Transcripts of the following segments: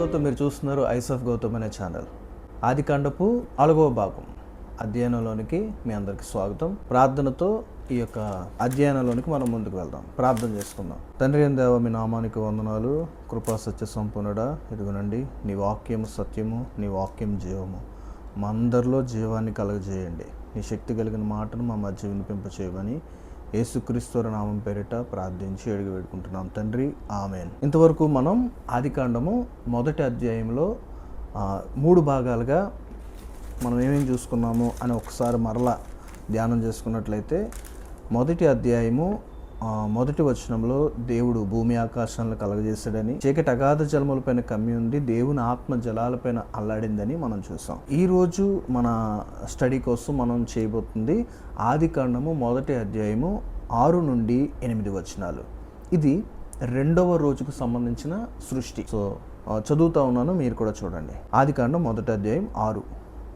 గౌతమ్. మీరు చూస్తున్నారు eyes of Gautam అనే ఛానల్. ఆదికాండపు 4వ భాగం అధ్యయనంలోనికి మీ అందరికి స్వాగతం. ప్రార్థనతో ఈ యొక్క అధ్యయనంలోనికి మనం ముందుకు వెళ్దాం. ప్రార్థన చేసుకుందాం. తండ్రి అయిన దేవ, మీ నామానికి వందనాలు. కృపా సత్య సంపూర్ణుడా, ఇదిగోనండి నీ వాక్యము సత్యము, నీ వాక్యం జీవము. మా అందరిలో జీవాన్ని కలుగజేయండి. నీ శక్తి కలిగిన మాటను మా మధ్య వినిపింపచేయమని యేసుక్రీస్తు నామం పేరిట ప్రార్థించి అడిగి వేడుకుంటున్నాం తండ్రి, ఆమెన్. ఇంతవరకు మనం ఆదికాండము 1వ అధ్యాయంలో 3 భాగాలుగా మనం ఏమేమి చూసుకున్నాము అని ఒకసారి మరలా ధ్యానం చేసుకున్నట్లయితే, 1వ అధ్యాయము 1వ వచనంలో దేవుడు భూమి ఆకాశాలను కలగజేశాడని, చీకటి అగాధ జలములపైన కమ్మి ఉంది, దేవుని ఆత్మ జలాలపైన అల్లాడిందని మనం చూసాం. ఈరోజు మన స్టడీ కోసం మనం చేయబోతుంది ఆదికాండము 1వ అధ్యాయము 6 నుండి 8 వచనాలు. ఇది 2వ రోజుకు సంబంధించిన సృష్టి. సో చదువుతా ఉన్నాను, మీరు కూడా చూడండి. ఆదికాండం 1వ అధ్యాయం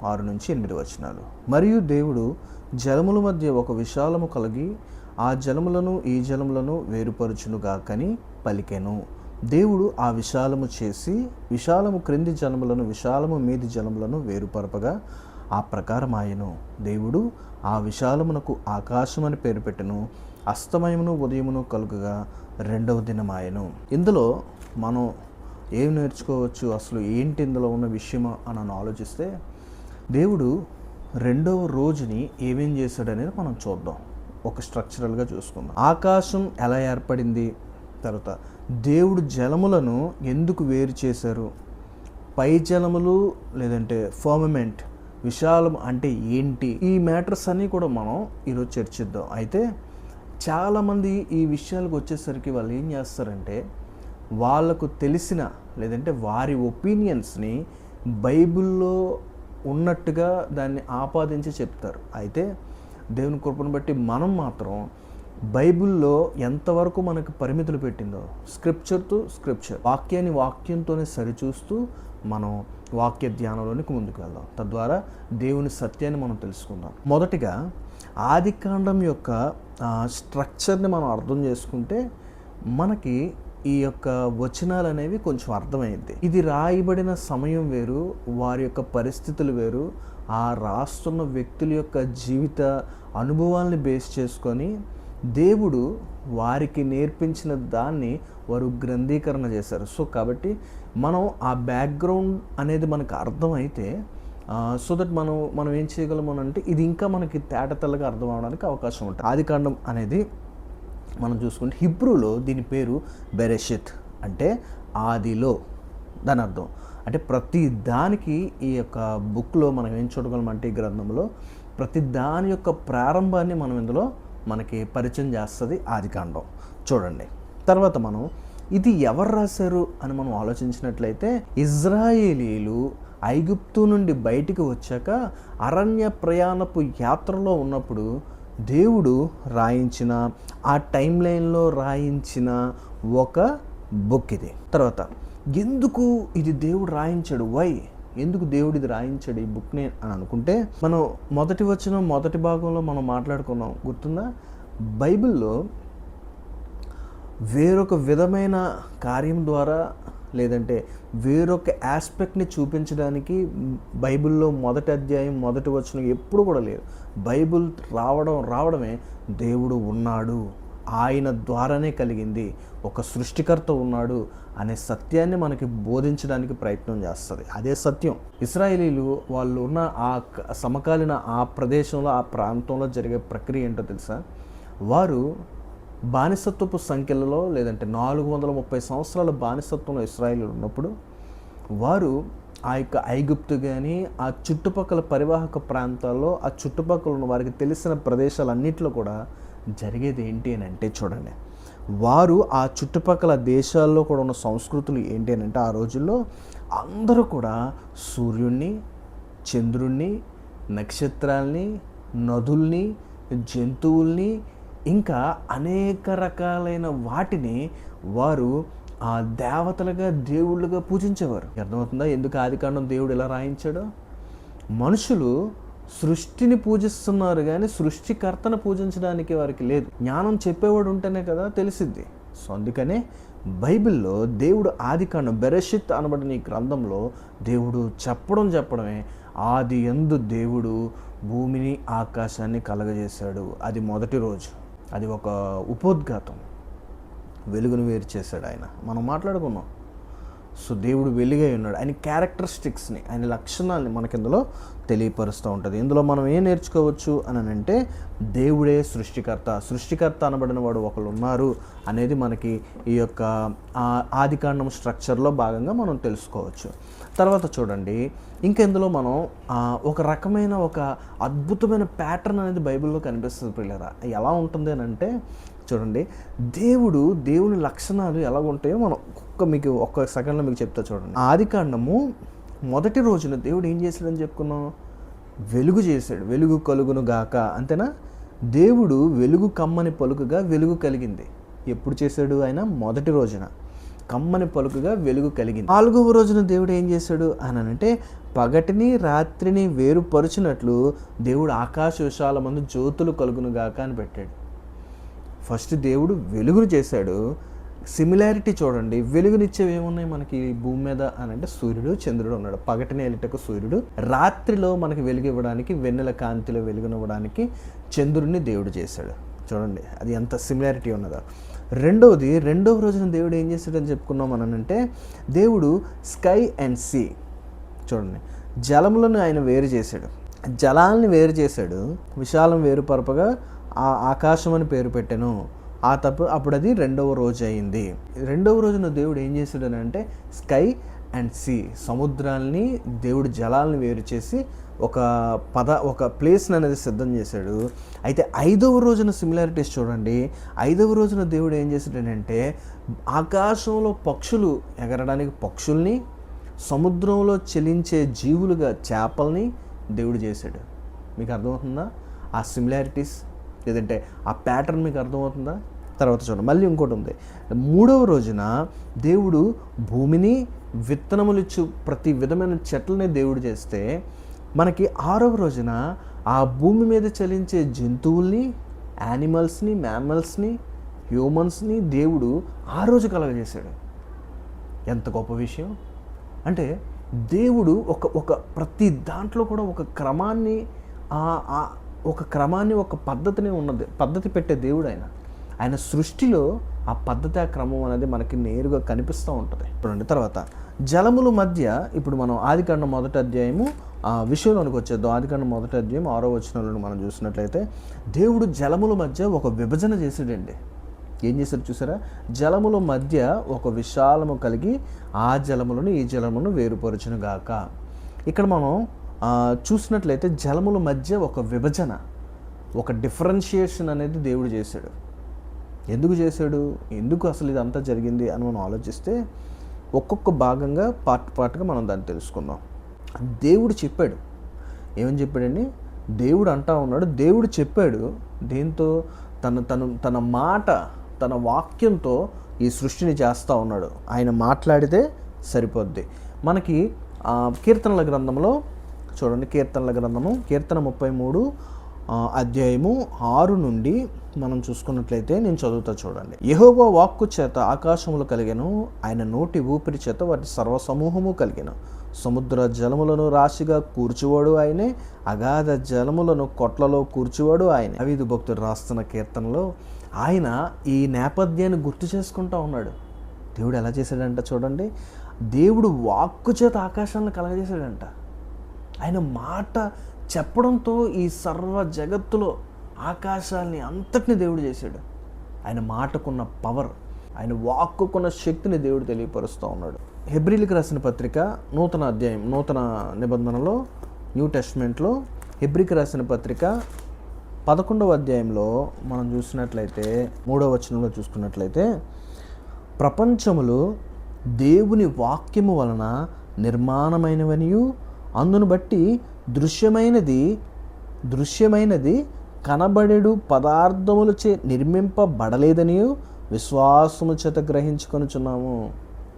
6 నుంచి 8 వచనాలు. మరియు దేవుడు జలముల మధ్య ఒక విశాలము కలిగి ఆ జలములను ఈ జలములను వేరుపరుచునుగాకని పలికెను. దేవుడు ఆ విశాలము చేసి, విశాలము క్రింది జలములను విశాలము మీది జలములను వేరుపరపగా ఆ ప్రకారం ఆయను. దేవుడు ఆ విశాలమునకు ఆకాశమని పేరు పెట్టెను. అస్తమయమును ఉదయమును కలుగగా 2వ దినమాయెను. ఇందులో మనం ఏం నేర్చుకోవచ్చు, అసలు ఏంటి ఇందులో ఉన్న విషయం అని ఆలోచిస్తే, దేవుడు 2వ రోజుని ఏమేం చేశాడనేది మనం చూద్దాం. ఒక స్ట్రక్చరల్గా చూసుకుందాం. ఆకాశం ఎలా ఏర్పడింది, తర్వాత దేవుడు జలములను ఎందుకు వేరు చేశారు, పై జలములు లేదంటే ఫర్మమెంట్ విశాలం అంటే ఏంటి, ఈ మ్యాటర్స్ అన్నీ కూడా మనం ఈరోజు చర్చిద్దాం. అయితే చాలామంది ఈ విషయాలకు వచ్చేసరికి వాళ్ళు ఏం చేస్తారంటే, వాళ్ళకు తెలిసిన లేదంటే వారి ఒపీనియన్స్ని బైబిల్లో ఉన్నట్టుగా దాన్ని ఆపాదించి చెప్తారు. అయితే దేవుని కృపను బట్టి మనం మాత్రం బైబిల్లో ఎంతవరకు మనకు పరిమితులు పెట్టిందో, స్క్రిప్చర్ టు స్క్రిప్చర్, వాక్యాన్ని వాక్యంతోనే సరిచూస్తూ మనం వాక్య ధ్యానంలోనికి ముందుకు వెళ్దాం. తద్వారా దేవుని సత్యాన్ని మనం తెలుసుకుందాం. మొదటిగా ఆదికాండం యొక్క స్ట్రక్చర్ని మనం అర్థం చేసుకుంటే మనకి ఈ యొక్క వచనాలు అనేవి కొంచెం అర్థమైంది. ఇది రాయబడిన సమయం వేరు, వారి యొక్క పరిస్థితులు వేరు, ఆ రాస్తున్న వ్యక్తుల యొక్క జీవిత అనుభవాల్ని బేస్ చేసుకొని దేవుడు వారికి నేర్పించిన దాన్ని వారు గ్రంథీకరణ చేశారు. సో కాబట్టి మనం ఆ బ్యాక్గ్రౌండ్ అనేది మనకు అర్థమైతే సో దట్ మనం ఏం చేయగలము అంటే, ఇది ఇంకా మనకి తేటతెల్లగా అర్థం అవడానికి అవకాశం ఉంటుంది. ఆదికాండం అనేది మనం చూసుకుంటే హిబ్రూలో దీని పేరు బెరెషిత్, అంటే ఆదిలో దాని అర్థం. అంటే ప్రతి దానికి ఈ యొక్క బుక్లో మనం ఏం చూడగలమంటే, ఈ గ్రంథంలో ప్రతి దాని యొక్క ప్రారంభాన్ని మనం ఇందులో మనకి పరిచయం చేస్తుంది ఆదికాండం. చూడండి. తర్వాత మనం ఇది ఎవరు రాశారు అని మనం ఆలోచించినట్లయితే, ఇజ్రాయేలీలు ఐగుప్తు నుండి బయటికి వచ్చాక అరణ్య ప్రయాణపు యాత్రలో ఉన్నప్పుడు దేవుడు రాయించిన, ఆ టైం లైన్లో రాయించిన ఒక బుక్ ఇది. తర్వాత ఎందుకు ఇది దేవుడు రాయించాడు, ఎందుకు దేవుడు ఇది రాయించాడు ఈ బుక్ని అని అనుకుంటే, మనం మొదటి వచనం మొదటి భాగంలో మనం మాట్లాడుకున్నాం, గుర్తుందా? బైబిల్లో వేరొక విధమైన కార్యం ద్వారా లేదంటే వేరొక ఆస్పెక్ట్ని చూపించడానికి బైబిల్లో 1వ అధ్యాయం 1వ వచనం ఎప్పుడు కూడా లేదు. బైబిల్ రావడమే దేవుడు ఉన్నాడు, ఆయన ద్వారానే కలిగింది, ఒక సృష్టికర్త ఉన్నాడు అనే సత్యాన్ని మనకి బోధించడానికి ప్రయత్నం చేస్తుంది. అదే సత్యం. ఇశ్రాయేలీలు వాళ్ళు ఉన్న ఆ సమకాలీన ఆ ప్రదేశంలో, ఆ ప్రాంతంలో జరిగే ప్రక్రియ ఏంటో తెలుసా? వారు బానిసత్వపు సంఖ్యలలో లేదంటే 430 సంవత్సరాల బానిసత్వంలో ఇశ్రాయేలీలు ఉన్నప్పుడు, వారు ఆ యొక్క ఐగుప్తు కానీ ఆ చుట్టుపక్కల పరివాహక ప్రాంతాల్లో, ఆ చుట్టుపక్కల ఉన్న వారికి తెలిసిన ప్రదేశాలన్నింటిలో కూడా జరిగేది ఏంటి అని అంటే, చూడండి, వారు ఆ చుట్టుపక్కల దేశాల్లో కూడా ఉన్న సంస్కృతులు ఏంటి అని అంటే, ఆ రోజుల్లో అందరూ కూడా సూర్యుడిని, చంద్రుణ్ణి, నక్షత్రాల్ని, నదుల్ని, జంతువుల్ని, ఇంకా అనేక రకాలైన వాటిని వారు ఆ దేవతలుగా, దేవుళ్ళుగా పూజించేవారు. అర్థమవుతుందా ఎందుకు ఆదికాండం దేవుడు ఎలా రాయించాడో? మనుషులు సృష్టిని పూజిస్తున్నారు కానీ సృష్టికర్తను పూజించడానికి వారికి లేదు. జ్ఞానం చెప్పేవాడు ఉంటేనే కదా తెలిసిద్ది. సో అందుకనే బైబిల్లో దేవుడు ఆదికాండం బెరెషిత్ అనబడిన ఈ గ్రంథంలో దేవుడు చెప్పడమే ఆది యందు దేవుడు భూమిని ఆకాశాన్ని కలగజేశాడు. అది మొదటి రోజు, అది ఒక ఉపోద్ఘాతం, వెలుగును వేరు చేశాడు ఆయన. మనం మాట్లాడుకున్నాం. సో దేవుడు వెలుగై ఉన్నాడు. ఆయన క్యారెక్టరిస్టిక్స్ని, ఆయన లక్షణాలని మనకి ఇందులో తెలియపరుస్తూ ఉంటుంది. ఇందులో మనం ఏం నేర్చుకోవచ్చు అని అంటే దేవుడే సృష్టికర్త అనబడిన వాడు ఒకళ్ళు ఉన్నారు అనేది మనకి ఈ యొక్క ఆదికాండం స్ట్రక్చర్లో భాగంగా మనం తెలుసుకోవచ్చు. తర్వాత చూడండి, ఇంకా ఇందులో మనం ఒక రకమైన ఒక అద్భుతమైన ప్యాటర్న్ అనేది బైబిల్లో కనిపిస్తుంది పిల్లరా. ఎలా ఉంటుంది అని అంటే చూడండి, దేవుని లక్షణాలు ఎలా ఉంటాయో మనం మీకు ఒక్క సెకండ్లో మీకు చెప్తా చూడండి. ఆదికాండము మొదటి రోజున దేవుడు ఏం చేశాడని చెప్పుకున్నాం? వెలుగు చేశాడు. వెలుగు కలుగును గాక, అంతేనా? దేవుడు వెలుగు కమ్మని పలుకుగా వెలుగు కలిగింది. ఎప్పుడు చేశాడు ఆయన? మొదటి రోజున కమ్మని పలుకుగా వెలుగు కలిగింది. 4వ రోజున దేవుడు ఏం చేశాడు అని అంటే పగటిని రాత్రిని వేరుపరుచినట్లు దేవుడు ఆకాశ విశాల మందు జ్యోతులు కలుగును గాక అని పెట్టాడు. ఫస్ట్ దేవుడు వెలుగును చేశాడు. సిమిలారిటీ చూడండి, వెలుగునిచ్చేవి ఏమున్నాయి మనకి భూమి మీద అని అంటే సూర్యుడు చంద్రుడు ఉన్నాడు. పగటిని వెళ్ళటకు సూర్యుడు, రాత్రిలో మనకి వెలుగు ఇవ్వడానికి వెన్నెల కాంతిలో వెలుగునివ్వడానికి చంద్రుడిని దేవుడు చేశాడు. చూడండి అది ఎంత సిమిలారిటీ ఉన్నదో. రెండవ రోజున దేవుడు ఏం చేశాడని చెప్పుకున్నాం అంటే దేవుడు స్కై అండ్ సీ, చూడండి జలములను ఆయన వేరు చేశాడు, జలాల్ని వేరు చేశాడు, విశాలం వేరుపరపగా ఆ ఆకాశం అని పేరు పెట్టాను. అప్పుడు అది 2వ రోజు అయింది. 2వ రోజున దేవుడు ఏం చేశాడు అంటే స్కై అండ్ సీ, సముద్రాల్ని దేవుడు జలాలను వేరు చేసి ఒక ప్లేస్ని అనేది సిద్ధం చేశాడు. అయితే 5వ రోజున సిమిలారిటీస్ చూడండి. 5వ రోజున దేవుడు ఏం చేశాడంటే ఆకాశంలో పక్షులు ఎగరడానికి పక్షుల్ని, సముద్రంలో చెలించే జీవులుగా చేపల్ని దేవుడు చేశాడు. మీకు అర్థమవుతుందా ఆ సిమిలారిటీస్? లేదంటే ఆ ప్యాటర్న్ మీకు అర్థమవుతుందా? తర్వాత చూడండి, మళ్ళీ ఇంకోటి ఉంది. 3వ రోజున దేవుడు భూమిని, విత్తనములిచ్చు ప్రతి విధమైన చెట్లని దేవుడు చేస్తే మనకి 6వ రోజున ఆ భూమి మీద చలించే జంతువుల్ని, యానిమల్స్ని, మ్యామల్స్ని, హ్యూమన్స్ని దేవుడు ఆ రోజు కలగజేశాడు. ఎంత గొప్ప విషయం అంటే దేవుడు ఒక ప్రతి దాంట్లో కూడా ఒక క్రమాన్ని ఒక పద్ధతిని ఉన్నది, పద్ధతి పెట్టే దేవుడు ఆయన సృష్టిలో ఆ పద్ధతి, ఆ క్రమం అనేది మనకి నేరుగా కనిపిస్తూ ఉంటుంది. చూడండి తర్వాత జలముల మధ్య, ఇప్పుడు మనం ఆదికాండం 1వ అధ్యాయము విషయంలోనికి వచ్చేద్దాం. ఆదికాండం 1వ అధ్యాయం 6వ వచనంలో మనం చూసినట్లయితే దేవుడు జలముల మధ్య ఒక విభజన చేసాడండి. ఏం చేశాడు చూసారా? జలముల మధ్య ఒక విశాలము కలిగి ఆ జలములను ఈ జలమును వేరుపరచును గాక. ఇక్కడ మనం చూసినట్లయితే జలముల మధ్య ఒక విభజన, ఒక డిఫరెన్షియేషన్ అనేది దేవుడు చేశాడు. ఎందుకు చేశాడు? ఎందుకు అసలు ఇదంతా జరిగింది అని మనం ఆలోచిస్తే ఒక్కొక్క భాగంగా పార్ట్గా మనం దాన్ని తెలుసుకుందాం. దేవుడు చెప్పాడు. ఏమని చెప్పాడండి? దేవుడు అంటా ఉన్నాడు, దేవుడు చెప్పాడు. దీంతో తన మాట, తన వాక్యంతో ఈ సృష్టిని చేస్తూ ఉన్నాడు. ఆయన మాట్లాడితే సరిపోద్ది. మనకి కీర్తనల గ్రంథంలో చూడండి, కీర్తన 33 అధ్యాయము 6 నుండి మనం చూసుకున్నట్లయితే నేను చదువుతా చూడండి. యెహోవా వాక్కు చేత ఆకాశములు కలిగెను, ఆయన నోటి ఊపిరి చేత వాటి సర్వసమూహము కలిగెను. సముద్ర జలములను రాశిగా కూర్చువాడు ఆయనే, అగాధ జలములను కొట్లలో కూర్చువాడు ఆయనే. దావీదు భక్తుడు రాస్తున్న కీర్తనలో ఆయన ఈ నేపథ్యాన్ని గుర్తు చేసుకుంటూ ఉన్నాడు. దేవుడు ఎలా చేశాడంట చూడండి. దేవుడు వాక్కు చేత ఆకాశాలను కలగజేశాడంట. ఆయన మాట చెప్పడంతో ఈ సర్వ జగత్తులో ఆకాశాల్ని అంతటిని దేవుడు చేశాడు. ఆయన మాటకున్న పవర్, ఆయన వాక్కుకున్న శక్తిని దేవుడు తెలియపరుస్తూ ఉన్నాడు. హెబ్రీలకు రాసిన పత్రిక నూతన నిబంధనలో, న్యూ టెస్ట్మెంట్లో హెబ్రీకి రాసిన పత్రిక 11వ అధ్యాయంలో మనం చూసినట్లయితే 3వ వచనంలో చూసుకున్నట్లయితే ప్రపంచములు దేవుని వాక్యము వలన నిర్మాణమైనవనియు అందును బట్టి దృశ్యమైనది కనబడెడు పదార్థములచే నిర్మింపబడలేదనియు విశ్వాసము చేత గ్రహించుకొనుచున్నాము.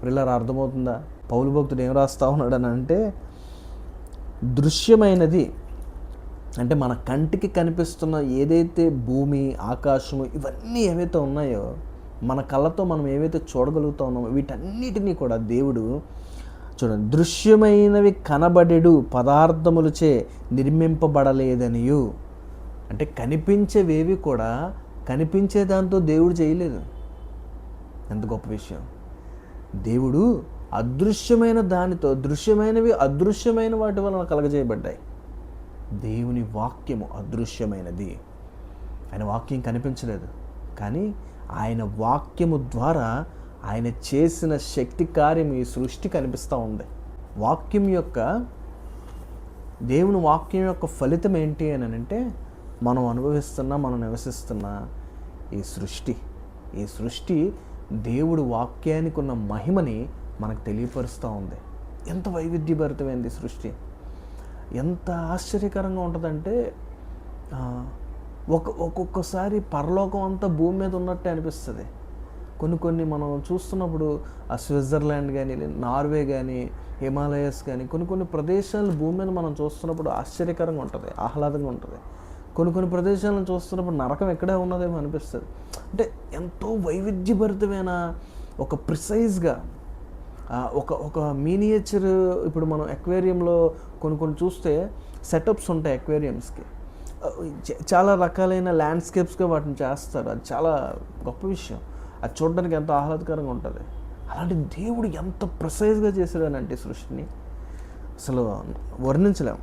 పిల్లలు అర్థమవుతుందా? పౌలు భక్తుడు ఏం రాస్తా ఉన్నాడు అని అంటే దృశ్యమైనది అంటే మన కంటికి కనిపిస్తున్న ఏదైతే భూమి, ఆకాశము ఇవన్నీ ఏవైతే ఉన్నాయో మన కళ్ళతో మనం ఏవైతే చూడగలుగుతా ఉన్నామో వీటన్నిటినీ కూడా దేవుడు చూడండి, దృశ్యమైనవి కనబడెడు పదార్థములచే నిర్మింపబడలేదనియు. అంటే కనిపించేవేవి కూడా కనిపించే దాంతో దేవుడు చేయలేదు. ఎంత గొప్ప విషయం! దేవుడు అదృశ్యమైన దానితో, దృశ్యమైనవి అదృశ్యమైన వాటి వలన కలగజేయబడ్డాయి. దేవుని వాక్యము అదృశ్యమైనది. ఆయన వాక్యం కనిపించలేదు, కానీ ఆయన వాక్యము ద్వారా ఆయన చేసిన శక్తి కార్యం ఈ సృష్టి కనిపిస్తూ ఉంది. వాక్యం యొక్క, దేవుని వాక్యం యొక్క ఫలితం ఏంటి అని అంటే మనం అనుభవిస్తున్న, మనం నివసిస్తున్న ఈ సృష్టి దేవుడు వాక్యానికి ఉన్న మహిమని మనకు తెలియపరుస్తూ ఉంది. ఎంత వైవిధ్యభరితమైంది సృష్టి! ఎంత ఆశ్చర్యకరంగా ఉంటుందంటే ఒక్కొక్కసారి పరలోకం అంతా భూమి మీద ఉన్నట్టే అనిపిస్తుంది. కొన్ని మనం చూస్తున్నప్పుడు ఆ స్విట్జర్లాండ్ కానీ, నార్వే కానీ, హిమాలయస్ కానీ, కొన్ని ప్రదేశాలు భూమి మీద మనం చూస్తున్నప్పుడు ఆశ్చర్యకరంగా ఉంటుంది, ఆహ్లాదంగా ఉంటుంది. కొన్ని ప్రదేశాలను చూస్తున్నప్పుడు నరకం ఎక్కడే ఉన్నదేమో అనిపిస్తుంది. అంటే ఎంతో వైవిధ్యభరితమైన ఒక ప్రిసైజ్గా ఒక మీనియేచర్. ఇప్పుడు మనం అక్వేరియంలో కొన్ని చూస్తే సెటప్స్ ఉంటాయి అక్వేరియంస్కి, చాలా రకాలైన ల్యాండ్స్కేప్స్గా వాటిని చేస్తారు. అది చాలా గొప్ప విషయం. అది చూడడానికి ఎంతో ఆహ్లాదకరంగా ఉంటుంది. అలాంటి దేవుడు ఎంత ప్రిసైజ్గా చేశాడనంటే సృష్టిని అసలు వర్ణించలేము.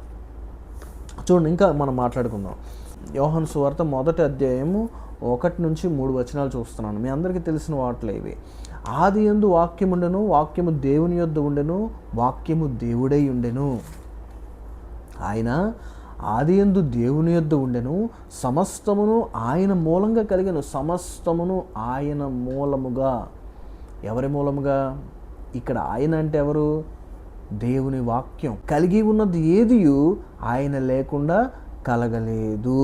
చూడండి, ఇంకా మనం మాట్లాడుకుందాం. యోహాను సువార్త 1వ అధ్యాయము 1-3 వచనాలు చూస్తున్నాను. మీ అందరికీ తెలిసిన వాటిలో ఇవి. ఆది యందు వాక్యం ఉండెను, వాక్యము దేవుని యొద్ద ఉండెను, వాక్యము దేవుడై ఉండెను. ఆయన ఆది యందు దేవుని యొద్ద ఉండెను, సమస్తమును ఆయన మూలంగా కలిగెను. సమస్తమును ఆయన మూలముగా. ఎవరి మూలముగా? ఇక్కడ ఆయన అంటే ఎవరు? దేవుని వాక్యం. కలిగి ఉన్నది ఏదియు ఆయన లేకుండా కలగలేదు.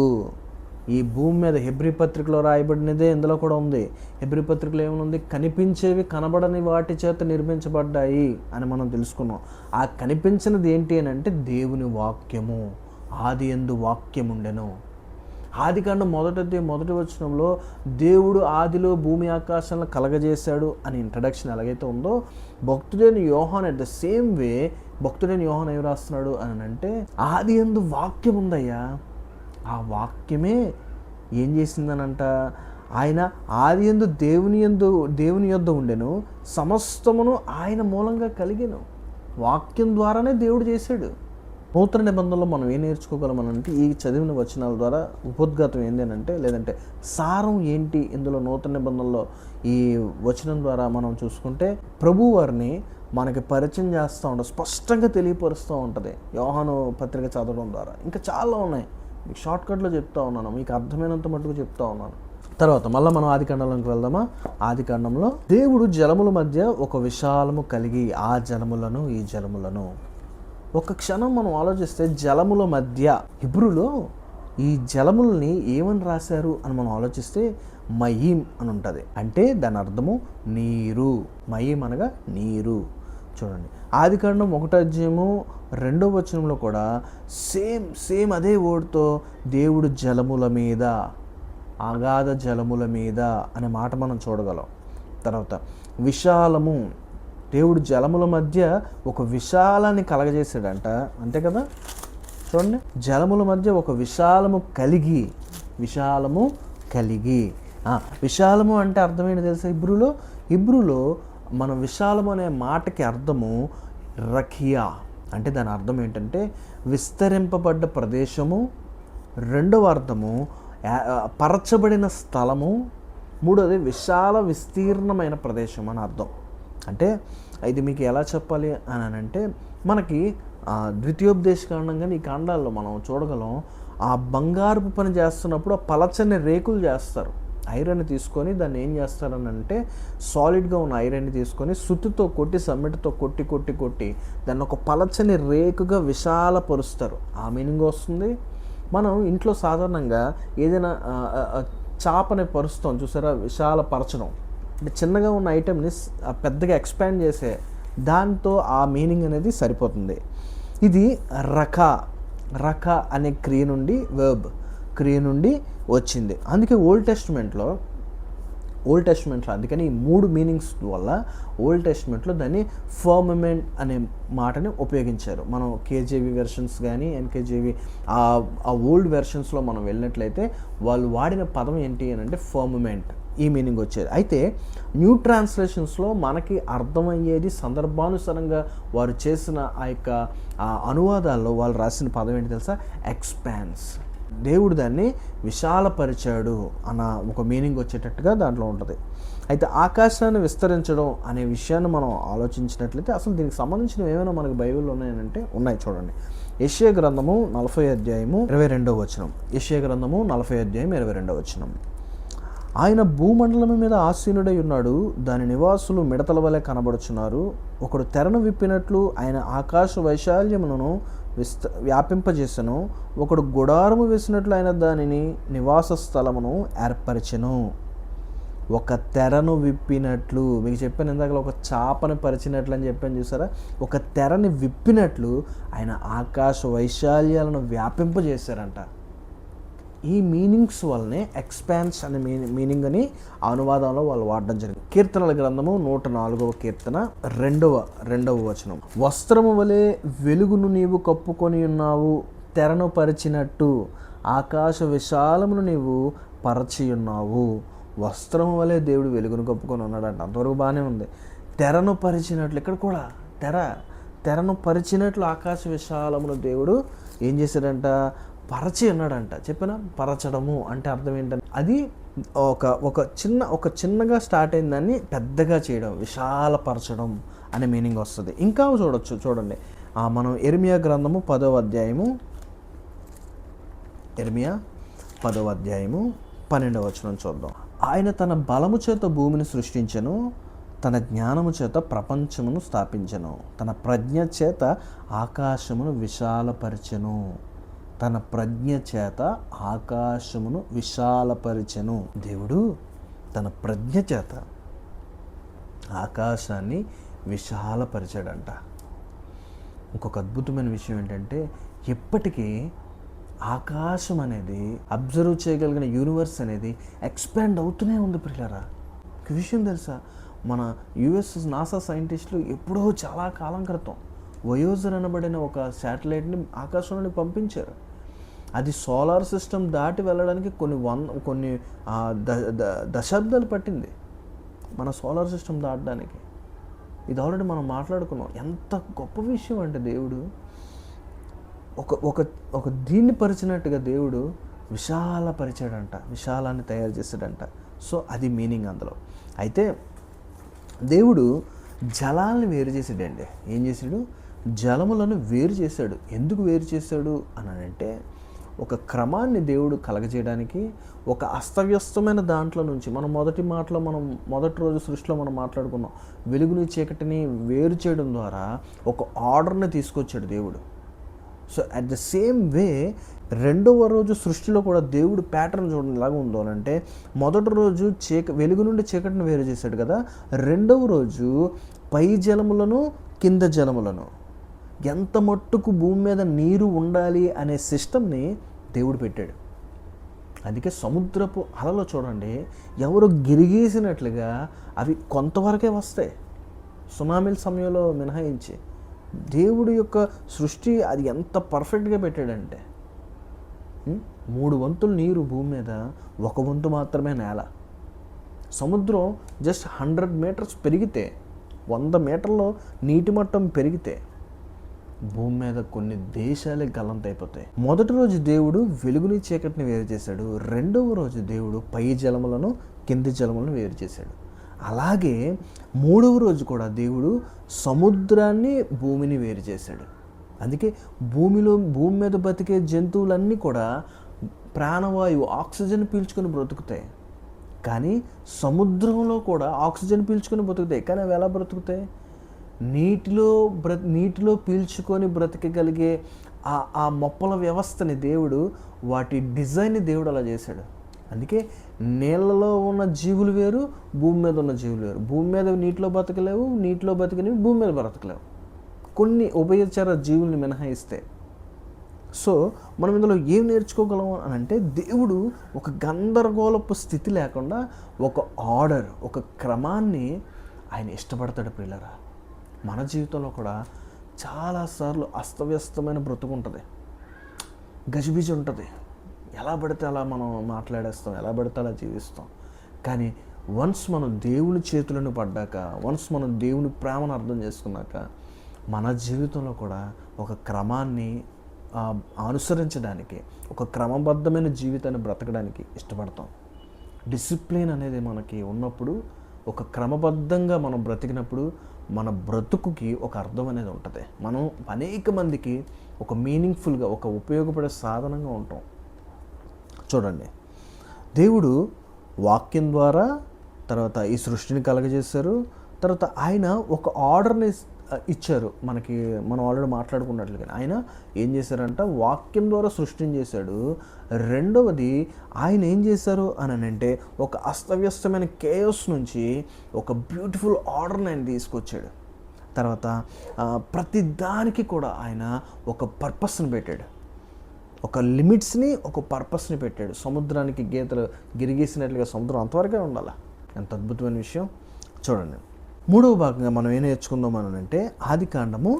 ఈ భూమి మీద హెబ్రీ పత్రికలో రాయబడినదే ఇందులో కూడా ఉంది. హెబ్రీ పత్రికలో ఏమనుంది? కనిపించేవి కనబడని వాటి చేత నిర్మించబడ్డాయి అని మనం తెలుసుకున్నాం. ఆ కనిపించినది ఏంటి అని అంటే దేవుని వాక్యము. ఆది యందు వాక్యం ఉండెను. ఆదికాండం 1వ వచనంలో దేవుడు ఆదిలో భూమి ఆకాశాలను కలగజేశాడు అని ఇంట్రడక్షన్ ఎలాగైతే ఉందో, భక్తుడైన యోహాన్ అట్ ద సేమ్ వే భక్తుడైన యోహాన్ ఏం రాస్తున్నాడు అని అంటే, ఆది యందు వాక్యం ఉందయ్యా. ఆ వాక్యమే ఏం చేసిందనంట? ఆయన ఆది యందు దేవుని యొద్ద ఉండెను, సమస్తమును ఆయన మూలంగా కలిగెను. వాక్యం ద్వారానే దేవుడు చేశాడు. నూతన నిబంధనలో మనం ఏం నేర్చుకోగలమనంటే, ఈ చదివిన వచనాల ద్వారా ఉపోద్ఘాతం ఏంటి అంటే, లేదంటే సారం ఏంటి ఇందులో నూతన నిబంధనలో ఈ వచనం ద్వారా మనం చూసుకుంటే, ప్రభు వారిని మనకి పరిచయం చేస్తూ ఉంటుంది, స్పష్టంగా తెలియపరుస్తూ ఉంటుంది యోహాను పత్రిక చదవడం ద్వారా. ఇంకా చాలా ఉన్నాయి, మీకు షార్ట్కట్లో చెప్తా ఉన్నాను, మీకు అర్థమైనంత మట్టుకు చెప్తా ఉన్నాను. తర్వాత మళ్ళీ మనం ఆదికాండంలోకి వెళ్దామా? ఆదికాండంలో దేవుడు జలముల మధ్య ఒక విశాలము కలిగి ఆ జలములను ఈ జలములను. ఒక క్షణం మనం ఆలోచిస్తే జలముల మధ్య, హిబ్రూలో ఈ జలములని ఏమని రాశారు అని మనం ఆలోచిస్తే మయీం అని ఉంటుంది. అంటే దాని అర్థము నీరు. మయీం అనగా నీరు. చూడండి, ఆదికాండం 1వ అధ్యాయము 2వ వచనంలో కూడా సేమ్ అదే వర్డ్తో దేవుడు జలముల మీద, అగాధ జలముల మీద అనే మాట మనం చూడగలం. తర్వాత విశాలము, దేవుడు జలముల మధ్య ఒక విశాలాన్ని కలగజేశాడంట, అంతే కదా. చూడండి, జలముల మధ్య ఒక విశాలము కలిగి. విశాలము అంటే అర్థమేంటి తెలుసా? హిబ్రూలో మనం విశాలము అనే మాటకి అర్థము రఖియా. అంటే దాని అర్థం ఏంటంటే విస్తరింపబడ్డ ప్రదేశము. రెండవ అర్థము పరచబడిన స్థలము. మూడోది విశాల విస్తీర్ణమైన ప్రదేశం అని అర్థం. అంటే ఇది మీకు ఎలా చెప్పాలి అని అంటే, మనకి ద్వితీయోపదేశకాండం కానీ ఈ కాండాల్లో మనం చూడగలం, ఆ బంగారపు పని చేస్తున్నప్పుడు ఆ పలచని రేకులు చేస్తారు. ఐరన్ తీసుకొని దాన్ని ఏం చేస్తారని అంటే, సాలిడ్గా ఉన్న ఐరన్ని తీసుకొని సుత్తితో కొట్టి, సమ్మెటతో కొట్టి దాన్ని ఒక పలచని రేకుగా విశాలపరుస్తారు. ఆ మీనింగ్ వస్తుంది. మనం ఇంట్లో సాధారణంగా ఏదైనా చాపని పరుస్తాం చూసారా, విశాలపరచడం అంటే చిన్నగా ఉన్న ఐటెంని పెద్దగా ఎక్స్పాండ్ చేసే దాంతో ఆ మీనింగ్ అనేది సరిపోతుంది. ఇది రఖ అనే క్రియ నుండి, వర్బ్ క్రియ నుండి వచ్చింది. అందుకే ఓల్డ్ టెస్ట్మెంట్లో ఓల్డ్ టెస్ట్మెంట్లో. అందుకని ఈ 3 మీనింగ్స్ వల్ల ఓల్డ్ టెస్ట్మెంట్లో దాన్ని ఫర్మమెంట్ అనే మాటని ఉపయోగించారు. మనం కేజేవి వెర్షన్స్ కానీ ఎన్కేజేవి ఆ ఓల్డ్ వెర్షన్స్లో మనం వెళ్ళినట్లయితే వాళ్ళు వాడిన పదం ఏంటి అని అంటే ఫర్మమెంట్, ఈ మీనింగ్ వచ్చేది. అయితే న్యూ ట్రాన్స్లేషన్స్లో మనకి అర్థమయ్యేది సందర్భానుసారంగా వారు చేసిన ఆ యొక్క అనువాదాల్లో వాళ్ళు రాసిన పదం ఏంటి తెలుసా? ఎక్స్పాన్స్. దేవుడు దాన్ని విశాలపరిచాడు అన్న ఒక మీనింగ్ వచ్చేటట్టుగా దాంట్లో ఉంటుంది. అయితే ఆకాశాన్ని విస్తరించడం అనే విషయాన్ని మనం ఆలోచించినట్లయితే అసలు దీనికి సంబంధించిన ఏమైనా మనకు బైబిల్లో ఉన్నాయనంటే ఉన్నాయి. చూడండి, యెషయా గ్రంథము 40 అధ్యాయము 22వ వచనం. యెషయా గ్రంథము 40 అధ్యాయం 22వ వచనం. ఆయన భూమండలము మీద ఆసీనుడై ఉన్నాడు, దాని నివాసులు మిడతల వలె కనబడుచున్నారు. ఒకడు తెరను విప్పినట్లు ఆయన ఆకాశ వైశాల్యమును వ్యాపింపజేసెను. ఒకడు గుడారము వేసినట్లు ఆయన దానిని నివాస స్థలమును ఏర్పరిచెను. ఒక తెరను విప్పినట్లు, మీకు చెప్పాను ఇందాక ఒక చాపను పరిచినట్లు అని చెప్పాను చూసారా? ఒక తెరని విప్పినట్లు ఆయన ఆకాశ వైశాల్యాలను వ్యాపింపజేశారంట. ఈ మీనింగ్స్ వల్లనే ఎక్స్పాన్స్ అనే మీనింగ్ అని అనువాదంలో వాళ్ళు వాడడం జరిగింది. కీర్తనల గ్రంథము 104వ కీర్తన 2వ వచనం. వస్త్రము వలె వెలుగును నీవు కప్పుకొని ఉన్నావు, తెరను పరిచినట్టు ఆకాశ విశాలమును నీవు పరచి ఉన్నావు. వస్త్రము వలె దేవుడు వెలుగును కప్పుకొని ఉన్నాడంట. అంతవరకు బాగానే ఉంది. తెరను పరిచినట్లు, ఇక్కడ కూడా తెరను పరిచినట్లు ఆకాశ విశాలమును దేవుడు ఏం చేశాడంట? పరచి ఉన్నాడంట. చెప్పిన పరచడము అంటే అర్థం ఏంటంటే అది ఒక చిన్నగా స్టార్ట్ అయిన దాన్ని పెద్దగా చేయడం, విశాలపరచడం అనే మీనింగ్ వస్తుంది. ఇంకా చూడండి, మనం ఇర్మియా గ్రంథము 10వ అధ్యాయము 12వ వచనం చూద్దాం. ఆయన తన బలము చేత భూమిని సృష్టించెను, తన జ్ఞానము చేత ప్రపంచమును స్థాపించెను, తన ప్రజ్ఞ చేత ఆకాశమును విశాలపరిచెను. తన ప్రజ్ఞ చేత ఆకాశమును విశాలపరిచెను. దేవుడు తన ప్రజ్ఞ చేత ఆకాశాన్ని విశాలపరిచాడంట. ఇంకొక అద్భుతమైన విషయం ఏంటంటే ఎప్పటికీ ఆకాశం అనేది అబ్జర్వ్ చేయగలిగిన యూనివర్స్ అనేది ఎక్స్పాండ్ అవుతూనే ఉంది ప్రియులారా. ఒక విషయం తెలుసా? మన యుఎస్ నాసా సైంటిస్టులు ఎప్పుడో చాలా కాలం క్రితం వయోజర్ అనబడిన ఒక శాటిలైట్ని ఆకాశంలోకి పంపించారు. అది సోలార్ సిస్టమ్ దాటి వెళ్ళడానికి కొన్ని దశాబ్దాలు పట్టింది మన సోలార్ సిస్టమ్ దాటడానికి. ఇది ఆల్రెడీ మనం మాట్లాడుకున్నాం. ఎంత గొప్ప విషయం అంటే దేవుడు ఒక దీన్ని పరిచినట్టుగా దేవుడు విశాలపరిచాడంట, విశాలాన్ని తయారు చేశాడంట. సో అది మీనింగ్ అందులో. అయితే దేవుడు జలాలను వేరు చేసాడండి. ఏం చేశాడు? జలములను వేరు చేశాడు. ఎందుకు వేరు చేశాడు అని అంటే ఒక క్రమాన్ని దేవుడు కలగజేయడానికి, ఒక అస్తవ్యస్తమైన దాంట్లో నుంచి మనం మొదటి రోజు సృష్టిలో మనం మాట్లాడుకున్నాం, వెలుగుని చీకటిని వేరు చేయడం ద్వారా ఒక ఆర్డర్ని తీసుకొచ్చాడు దేవుడు. So at the same way రెండవ రోజు సృష్టిలో కూడా దేవుడు ప్యాటర్న్ చూడండి ఎలాగ ఉందో అంటే, మొదటి రోజు వెలుగు నుండి చీకటిని వేరు చేశాడు కదా. రెండవ రోజు పై జలములను కింద జలములను, ఎంత మట్టుకు భూమి మీద నీరు ఉండాలి అనే సిస్టమ్ని దేవుడు పెట్టాడు. అందుకే సముద్రపు అలలు చూడండి ఎవరు గిరిగీసినట్లుగా అవి కొంతవరకే వస్తాయి, సునామీల సమయంలో మినహాయించి. దేవుడి యొక్క సృష్టి అది ఎంత పర్ఫెక్ట్గా పెట్టాడంటే 3 వంతులు నీరు భూమి మీద, 1 వంతు మాత్రమే నేల. సముద్రం జస్ట్ 100 మీటర్స్ పెరిగితే, 100 మీటర్లో నీటి మట్టం పెరిగితే భూమి మీద కొన్ని దేశాలే గల్లంతైపోతాయి. మొదటి రోజు దేవుడు వెలుగుని చీకటిని వేరు చేశాడు. రెండవ రోజు దేవుడు పై జలములను కింది జలములను వేరు చేశాడు. అలాగే మూడవ రోజు కూడా దేవుడు సముద్రాన్ని భూమిని వేరు చేశాడు. అందుకే భూమి మీద బతికే జంతువులన్నీ కూడా ప్రాణవాయువు ఆక్సిజన్ పీల్చుకొని బ్రతుకుతాయి. కానీ సముద్రంలో కూడా ఆక్సిజన్ పీల్చుకొని బ్రతుకుతాయి. కానీ అవి ఎలా బ్రతుకుతాయి? నీటిలో పీల్చుకొని బ్రతకగలిగే ఆ మొప్పల వ్యవస్థని దేవుడు, వాటి డిజైన్ని దేవుడు అలా చేశాడు. అందుకే నీళ్ళలో ఉన్న జీవులు వేరు, భూమి మీద ఉన్న జీవులు వేరు. భూమి మీద నీటిలో బతకలేవు, నీటిలో బతికినవి భూమి మీద బ్రతకలేవు, కొన్ని ఉభయచర జీవుల్ని మినహాయిస్తే. సో మనం ఇందులో ఏం నేర్చుకోగలం అని అంటే, దేవుడు ఒక గందరగోళపు స్థితి లేకుండా ఒక ఆర్డర్, ఒక క్రమాన్ని ఆయన ఇష్టపడతాడు ప్రియులారా. మన జీవితంలో కూడా చాలాసార్లు అస్తవ్యస్తమైన బ్రతుకు ఉంటుంది, గజిబిజి ఉంటుంది, ఎలా పడితే అలా మనం మాట్లాడేస్తాం, ఎలా పడితే అలా జీవిస్తాం. కానీ వన్స్ మనం దేవుని చేతులను పడ్డాక, వన్స్ మనం దేవుని ప్రేమను అర్థం చేసుకున్నాక, మన జీవితంలో కూడా ఒక క్రమాన్ని అనుసరించడానికి, ఒక క్రమబద్ధమైన జీవితాన్ని బ్రతకడానికి ఇష్టపడతాం. డిసిప్లిన్ అనేది మనకి ఉన్నప్పుడు, ఒక క్రమబద్ధంగా మనం బ్రతికినప్పుడు మన బ్రతుకుకి ఒక అర్థం అనేది ఉంటుంది. మనం అనేక మందికి ఒక మీనింగ్ఫుల్గా, ఒక ఉపయోగపడే సాధనంగా ఉంటాం. చూడండి, దేవుడు వాక్యం ద్వారా తర్వాత ఈ సృష్టిని కలగజేశారు. తర్వాత ఆయన ఒక ఆర్డర్ని ఇచ్చారు మనకి. మనం ఆల్రెడీ మాట్లాడుకున్నట్లుగా ఆయన ఏం చేశారంట, వాక్యం ద్వారా సృష్టిని చేశాడు. రెండవది ఆయన ఏం చేశారు అని అంటే, ఒక అస్తవ్యస్తమైన కేయోస్ నుంచి ఒక బ్యూటిఫుల్ ఆర్డర్ని ఆయన తీసుకొచ్చాడు. తర్వాత ప్రతి దానికి కూడా ఆయన ఒక పర్పస్ని పెట్టాడు, ఒక లిమిట్స్ని, ఒక పర్పస్ని పెట్టాడు. సముద్రానికి గీతలు గిరిగీసినట్లుగా సముద్రం అంతవరకే ఉండాలి. ఎంత అద్భుతమైన విషయం చూడండి. మూడవ భాగంగా మనం ఏం నేర్చుకుందాం అని అంటే, ఆదికాండము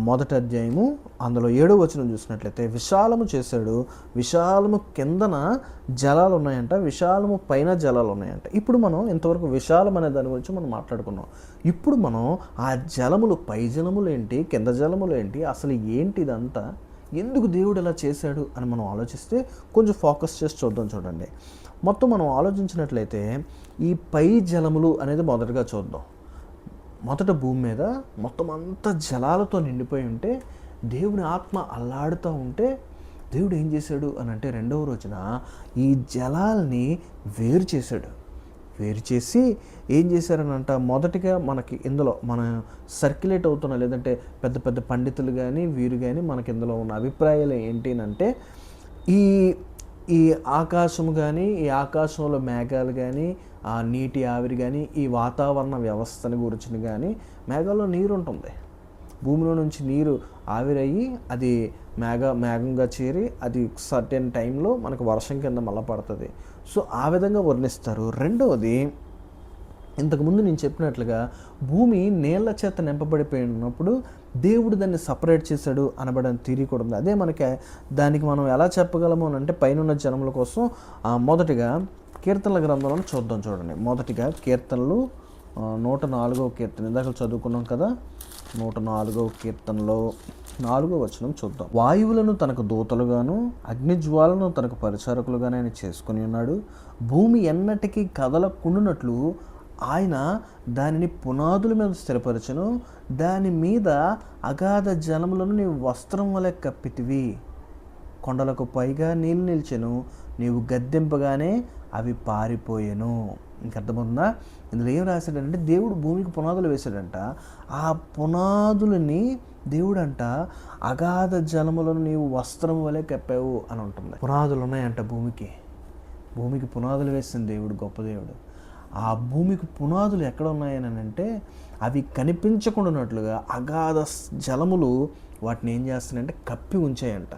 1వ అధ్యాయము అందులో 7వ వచనం చూసినట్లయితే, విశాలము చేశాడు, విశాలము కిందన జలాలు ఉన్నాయంట, విశాలము పైన జలాలు ఉన్నాయంట. ఇప్పుడు మనం ఇంతవరకు విశాలం అనే దాని గురించి మనం మాట్లాడుకున్నాం. ఇప్పుడు మనం ఆ జలములు, పై జలములు ఏంటి, కింద జలములు ఏంటి, అసలు ఏంటి ఇదంతా, ఎందుకు దేవుడు ఇలా చేశాడు అని మనం ఆలోచిస్తే కొంచెం ఫోకస్ చేసి చూద్దాం. చూడండి, మొత్తం మనం ఆలోచించినట్లయితే ఈ పై జలములు అనేది మొదటగా చూద్దాం. మొదట భూమి మీద మొత్తం అంతా జలాలతో నిండిపోయి ఉంటే, దేవుని ఆత్మ అల్లాడుతూ ఉంటే, దేవుడు ఏం చేశాడు అని అంటే, 2వ రోజున ఈ జలాల్ని వేరు చేశాడు. వేరు చేసి ఏం చేశారనంట, మొదటిగా మనకి ఇందులో మన సర్క్యులేట్ అవుతున్న, లేదంటే పెద్ద పెద్ద పండితులు కానీ వీరు కానీ మనకి ఇందులో ఉన్న అభిప్రాయాలు ఏంటి అంటే, ఈ ఈ ఆకాశము కానీ, ఈ ఆకాశంలో మేఘాలు కానీ, ఆ నీటి ఆవిరి కానీ, ఈ వాతావరణ వ్యవస్థని గురించి కానీ, మేఘాల్లో నీరు ఉంటుంది, భూమిలో నుంచి నీరు ఆవిరయ్యి అది మేఘంగా చేరి అది సర్టెన్ టైంలో మనకు వర్షం కింద మళ్ళీ పడుతుంది. సో ఆ విధంగా వర్ణిస్తారు. రెండవది, ఇంతకుముందు నేను చెప్పినట్లుగా భూమి నీళ్ల చేత నింపబడిపోయినప్పుడు దేవుడు దాన్ని సపరేట్ చేశాడు అనబడిన థియరీ కూడా ఉంది. అదే మనకి దానికి మనం ఎలా చెప్పగలము అని అంటే, పైన జనముల కోసం మొదటిగా కీర్తనల గ్రంథంలో చూద్దాం. చూడండి, మొదటిగా కీర్తనలు 104వ కీర్తన, ఇందాక చదువుకున్నాం కదా, 104వ కీర్తనలో 4వ వచనం చూద్దాం. వాయువులను తనకు దూతలుగాను, అగ్నిజ్వాలను తనకు పరిచారకులుగాను ఆయన చేసుకుని ఉన్నాడు. భూమి ఎన్నటికీ కదలకుండునట్లు ఆయన దానిని పునాదుల మీద స్థిరపరచును. దాని మీద అగాధ జలములను నీవు వస్త్రం వలె కప్పితివి. కొండలకు పైగా నీళ్ళు నిలిచెను, నీవు గద్దెంపగానే అవి పారిపోయెను. ఇంకర్థమవుతుందా? ఇందులో ఏం రాశాడంటే, దేవుడు భూమికి పునాదులు వేశాడంట. ఆ పునాదులని దేవుడంట అగాధ జలములను నీవు వస్త్రం వలె కప్పావు అని ఉంటుంది. పునాదులు ఉన్నాయంట భూమికి పునాదులు వేసిన దేవుడు గొప్ప దేవుడు. ఆ భూమికి పునాదులు ఎక్కడ ఉన్నాయని అంటే, అవి కనిపించకుండానట్లుగా అగాధ జలములు వాటిని ఏం చేస్తున్నాయంటే కప్పి ఉంచాయంట.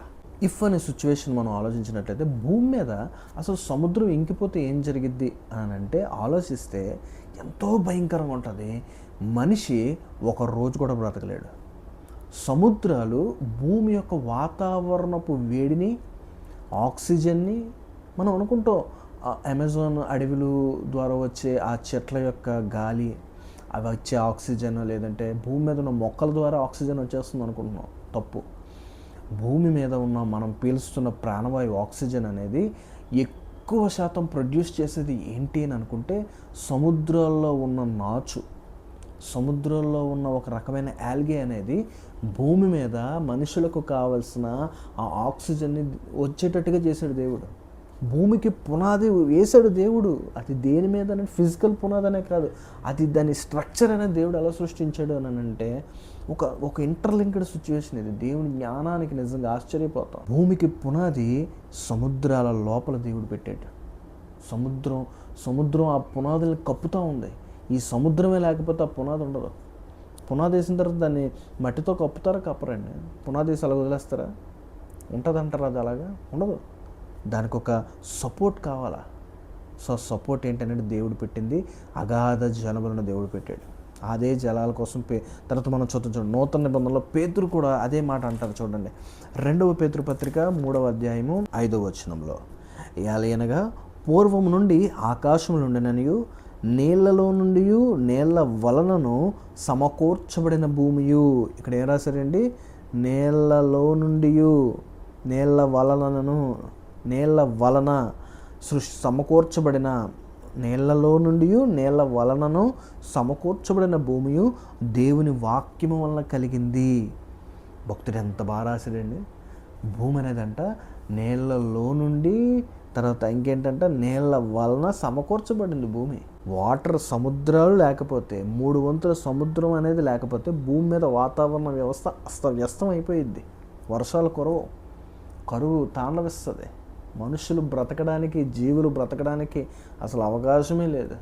ఇఫ్ అనే సిచ్యువేషన్ మనం ఆలోచించినట్లయితే, భూమి మీద అసలు సముద్రం ఇంకిపోతే ఏం జరిగిద్ది అని అంటే ఆలోచిస్తే ఎంతో భయంకరంగా ఉంటుంది. మనిషి ఒక రోజు కూడా బ్రతకలేడు. సముద్రాలు భూమి యొక్క వాతావరణపు వేడిని, ఆక్సిజన్ని, మనం అనుకుంటాం అమెజాన్ అడవులు ద్వారా వచ్చే ఆ చెట్ల యొక్క గాలి, అవి వచ్చే ఆక్సిజన్, లేదంటే భూమి మీద ఉన్న మొక్కల ద్వారా ఆక్సిజన్ వచ్చేస్తుంది అనుకుంటున్నాం. తప్పు. భూమి మీద ఉన్న మనం పీల్చుతున్న ప్రాణవాయువు ఆక్సిజన్ అనేది ఎక్కువ శాతం ప్రొడ్యూస్ చేసేది ఏంటి అని అనుకుంటే, సముద్రాల్లో ఉన్న నాచు, సముద్రంలో ఉన్న ఒక రకమైన ఆల్గే అనేది భూమి మీద మనుషులకు కావలసిన ఆ ఆక్సిజన్ని వచ్చేటట్టుగా చేశాడు దేవుడు. భూమికి పునాది వేశాడు దేవుడు. అది దేని మీద, ఫిజికల్ పునాది అనే కాదు, అది దాని స్ట్రక్చర్ అనేది దేవుడు ఎలా సృష్టించాడు అని అంటే ఒక ఇంటర్లింక్డ్ సిచ్యువేషన్ ఇది. దేవుని జ్ఞానానికి నిజంగా ఆశ్చర్యపోతాం. భూమికి పునాది సముద్రాల లోపల దేవుడు పెట్టాడు. సముద్రం ఆ పునాదుల్ని కప్పుతూ ఉంది. ఈ సముద్రమే లేకపోతే ఆ పునాది ఉండదు. పునాది వేసిన తర్వాత దాన్ని మట్టితో కప్పుతారా, కప్పరండి? పునాది వేసి అలా వదిలేస్తారా? ఉంటుందంటారు అది అలాగా ఉండదు. దానికి ఒక సపోర్ట్ కావాలా. సో సపోర్ట్ ఏంటంటే దేవుడు పెట్టింది అగాధ జలములను దేవుడు పెట్టాడు. అదే జలాల కోసం తర్వాత మనం చూద్దాం. నూతన నిబంధనలో పేతురు కూడా అదే మాట అంటారు చూడండి. 2వ పేతురు పత్రిక 3వ అధ్యాయము 5వ వచనంలో, ఎలాగనగా పూర్వం నుండి ఆకాశం నుండిననియు నీళ్లలో నుండి నీళ్ల వలనను సమకూర్చబడిన భూమియు. ఇక్కడ ఏం రాశారండి? నీళ్లలో నుండి నీళ్ల వలన సమకూర్చబడిన, నీళ్లలో నుండి నీళ్ల వలనను సమకూర్చబడిన భూమియు దేవుని వాక్యము వలన కలిగింది. భక్తుడు ఎంత బాగా రాశాడండి. భూమి అనేదంట నీళ్లలో నుండి, తర్వాత ఇంకేంటంటే నీళ్ల వలన సమకూర్చబడింది భూమి. వాటర్, సముద్రాలు లేకపోతే, 3 వంతుల సముద్రం అనేది లేకపోతే భూమి మీద వాతావరణ వ్యవస్థ అస్తవ్యస్తం అయిపోయింది. వర్షాలు కరువు తాండవిస్తుంది. మనుషులు బ్రతకడానికి, జీవులు బ్రతకడానికి అసలు అవకాశమే లేదు.